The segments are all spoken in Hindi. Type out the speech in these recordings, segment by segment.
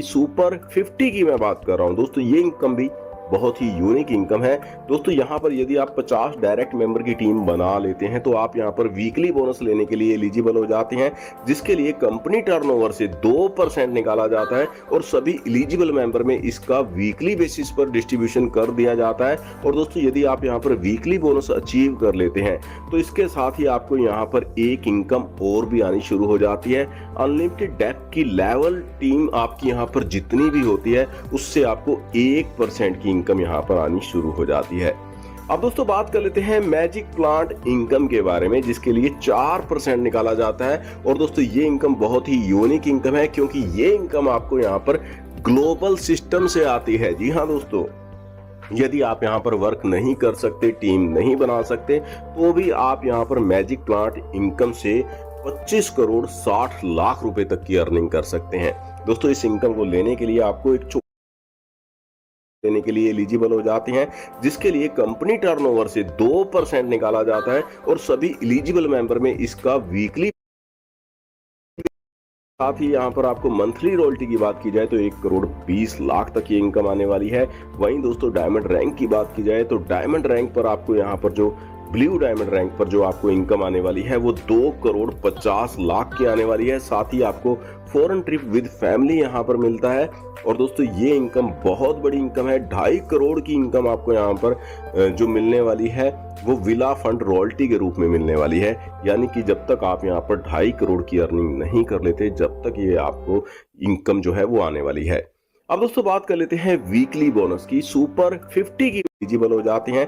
सुपर 50 की मैं बात कर रहा हूं दोस्तों। ये इनकम भी बहुत ही यूनिक इनकम है दोस्तों। यहाँ पर यदि आप 50 डायरेक्ट मेंबर की टीम बना लेते हैं तो आप यहाँ पर वीकली बोनस लेने के लिए एलिजिबल हो जाते हैं, जिसके लिए कंपनी टर्नओवर से 2% निकाला जाता है और सभी एलिजिबल मेंबर में इसका वीकली बेसिस पर डिस्ट्रीब्यूशन कर दिया जाता है। और दोस्तों यदि आप यहाँ पर वीकली बोनस अचीव कर लेते हैं तो इसके साथ ही आपको यहाँ पर एक इनकम और भी आनी शुरू हो जाती है। अनलिमिटेड डेप की लेवल टीम आपकी यहाँ पर जितनी भी होती है उससे आपको 1% की इनकम यहाँ पर आनी शुरू हो जाती है। अब दोस्तों बात कर लेते हैं मैजिक प्लांट इनकम के बारे में, जिसके लिए 4% निकाला जाता है। और दोस्तों ये इनकम बहुत ही यूनिक इनकम है क्योंकि ये इनकम आपको यहाँ पर ग्लोबल सिस्टम से आती है। जी हाँ दोस्तों, यदि आप यहाँ पर वर्क नहीं कर सकते, टीम नहीं बना सकते, तो भी आप यहाँ पर मैजिक प्लांट इनकम से 25 करोड़ 60 लाख रुपए तक की अर्निंग कर सकते हैं दोस्तों। इस इनकम को लेने के लिए आपको एक देने के लिए एलिजिबल हो जाते हैं, जिसके लिए कंपनी टर्नओवर से 2% निकाला जाता है और सभी एलिजिबल मेंबर में इसका वीकली। साथ ही यहाँ पर आपको मंथली रॉयल्टी की बात की जाए तो 1 करोड़ 20 लाख तक की इनकम आने वाली है। वहीं दोस्तों डायमंड रैंक की बात की जाए तो डायमंड रैंक पर आपको यहाँ पर जो ब्लू डायमंड रैंक पर जो आपको इनकम आने वाली है वो 2 करोड़ 50 लाख की आने वाली है। साथ ही आपको फॉरेन ट्रिप विद फैमिली यहाँ पर मिलता है। और दोस्तों ये इनकम बहुत बड़ी इनकम है, 2.5 करोड़ की इनकम आपको यहाँ पर जो मिलने वाली है वो विला फंड रॉयल्टी के रूप में मिलने वाली है। यानी कि जब तक आप यहाँ पर 2.5 करोड़ की अर्निंग नहीं कर लेते, जब तक ये आपको इनकम जो है वो आने वाली है। अब दोस्तों बात कर लेते हैं वीकली बोनस की। सुपर 50 की एलिजिबल हो जाते हैं,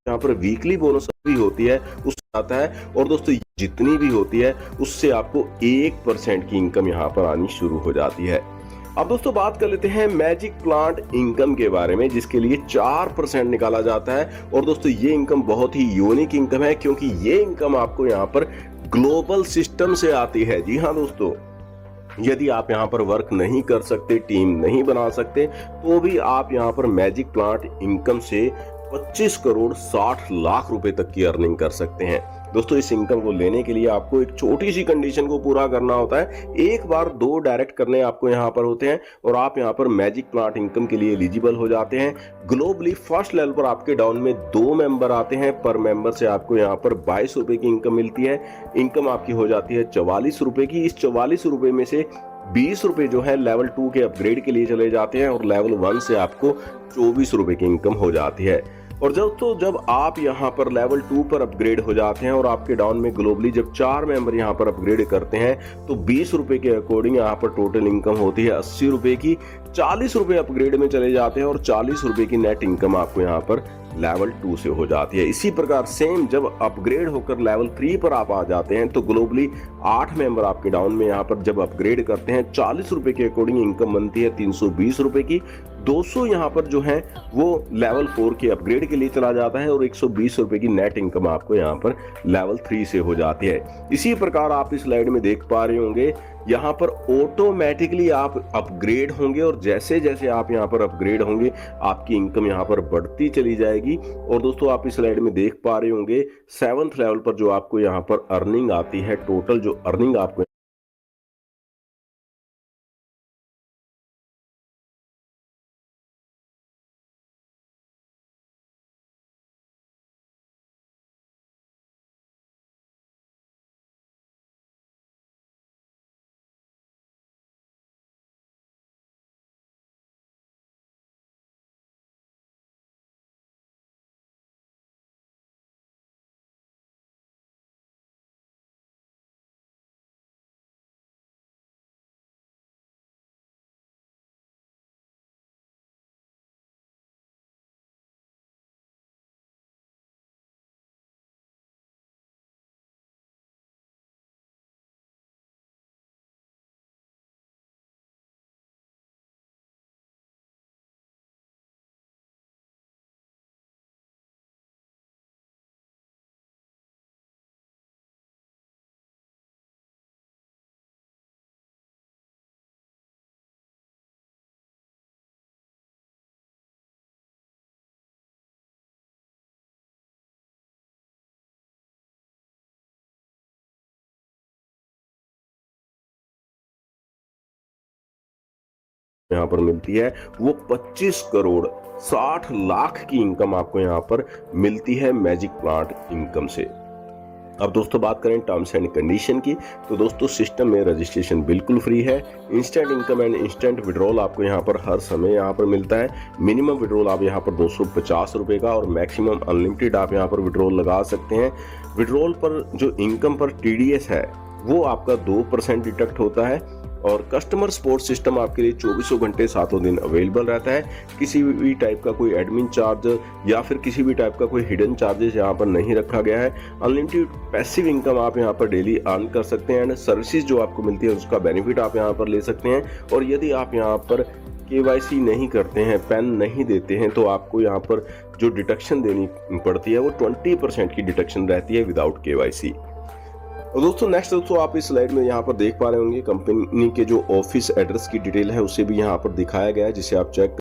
यहाँ पर वीकली बोनस भी होती है उससे आता है। और दोस्तों जितनी भी होती है उससे आपको 1% की इनकम यहाँ पर आनी शुरू हो जाती है। अब दोस्तों बात कर लेते हैं मैजिक प्लांट इनकम के बारे में, जिसके लिए 4% निकाला जाता है। और दोस्तों ये इनकम बहुत ही यूनिक इनकम है क्योंकि ये इनकम आपको यहाँ पर ग्लोबल सिस्टम से आती है। जी हाँ दोस्तों, यदि आप यहाँ पर वर्क नहीं कर सकते, टीम नहीं बना सकते, तो भी आप यहाँ पर मैजिक प्लांट इनकम से 25 करोड़ 60 लाख रुपए तक की अर्निंग कर सकते हैं दोस्तों। इस इनकम को लेने के लिए आपको एक छोटी सी कंडीशन को पूरा करना होता है। एक बार 2 डायरेक्ट करने आपको यहाँ पर होते हैं और आप यहाँ पर मैजिक प्लांट इनकम के लिए एलिजिबल हो जाते हैं। ग्लोबली फर्स्ट लेवल पर आपके डाउन में 2 मेंबर आते हैं। पर मेंबर से आपको यहाँ पर 22 रुपए की इनकम मिलती है। इनकम आपकी हो जाती है 44 रुपए की। इस 44 रुपए में से 20 रुपए जो है लेवल 2 के अपग्रेड के लिए चले जाते हैं और लेवल 1 से आपको 24 रुपए की इनकम हो जाती है। और जब आप यहाँ पर लेवल 2 पर अपग्रेड हो जाते हैं और आपके डाउन में ग्लोबली जब 4 मेंबर यहाँ पर अपग्रेड करते हैं तो 20 रुपए के अकॉर्डिंग यहाँ पर टोटल इनकम होती है 80 रुपए की। 40 रुपए अपग्रेड में चले जाते हैं और 40 रुपए की नेट इनकम आपको यहाँ पर लेवल 2 से हो जाती है। इसी प्रकार सेम जब अपग्रेड होकर लेवल 3 पर आप आ जाते हैं तो ग्लोबली 8 मेंबर आपके डाउन में यहाँ पर जब अपग्रेड करते हैं 40 रुपए के अकॉर्डिंग इनकम बनती है 320 रुपए की। 200 यहाँ पर जो है वो लेवल 4 के अपग्रेड के लिए चला जाता है और 120 रुपए की नेट इनकम आपको यहाँ पर लेवल 3 से हो जाती है। इसी प्रकार आप इस स्लाइड में देख पा रहे होंगे, यहाँ पर ऑटोमेटिकली आप अपग्रेड होंगे और जैसे जैसे आप यहाँ पर अपग्रेड होंगे आपकी इनकम यहाँ पर बढ़ती चली जाएगी। और दोस्तों आप इस स्लाइड में देख पा रहे होंगे 7th लेवल पर जो आपको यहाँ पर अर्निंग आती है, टोटल जो अर्निंग आपको यहाँ पर मिलती है वो 25 करोड़ 60 लाख की इनकम आपको यहाँ पर मिलती है मैजिक प्लांट इनकम से। अब दोस्तों बात करें टर्म्स एंड कंडीशन की, तो दोस्तों सिस्टम में रजिस्ट्रेशन बिल्कुल फ्री है। Instant income and instant withdrawal आपको यहाँ पर हर समय यहाँ पर मिलता है। मिनिमम विड्रॉल आप यहाँ पर 250 रुपए का और मैक्सिमम अनलिमिटेड आप यहाँ पर विड्रॉल लगा सकते हैं। विड्रॉल पर जो इनकम पर टीडीएस है वो आपका 2% डिडक्ट होता है और कस्टमर सपोर्ट सिस्टम आपके लिए 24 घंटे 7 दिन अवेलेबल रहता है। किसी भी टाइप का कोई एडमिन चार्ज या फिर किसी भी टाइप का कोई हिडन चार्जेस यहाँ पर नहीं रखा गया है। अनलिमिटेड पैसिव इनकम आप यहाँ पर डेली अर्न कर सकते हैं एंड सर्विसेज जो आपको मिलती है उसका बेनिफिट आप यहाँ पर ले सकते हैं। और यदि आप यहाँ पर केवाईसी नहीं करते हैं, पैन नहीं देते हैं, तो आपको यहाँ पर जो डिडक्शन देनी पड़ती है वो 20% की डिडक्शन रहती है विदाउट केवाईसी। और दोस्तों नेक्स्ट दोस्तों आप इस स्लाइड में यहाँ पर देख पा रहे होंगे कंपनी के जो ऑफिस एड्रेस की डिटेल है उसे भी यहाँ पर दिखाया गया है, जिसे आप चेक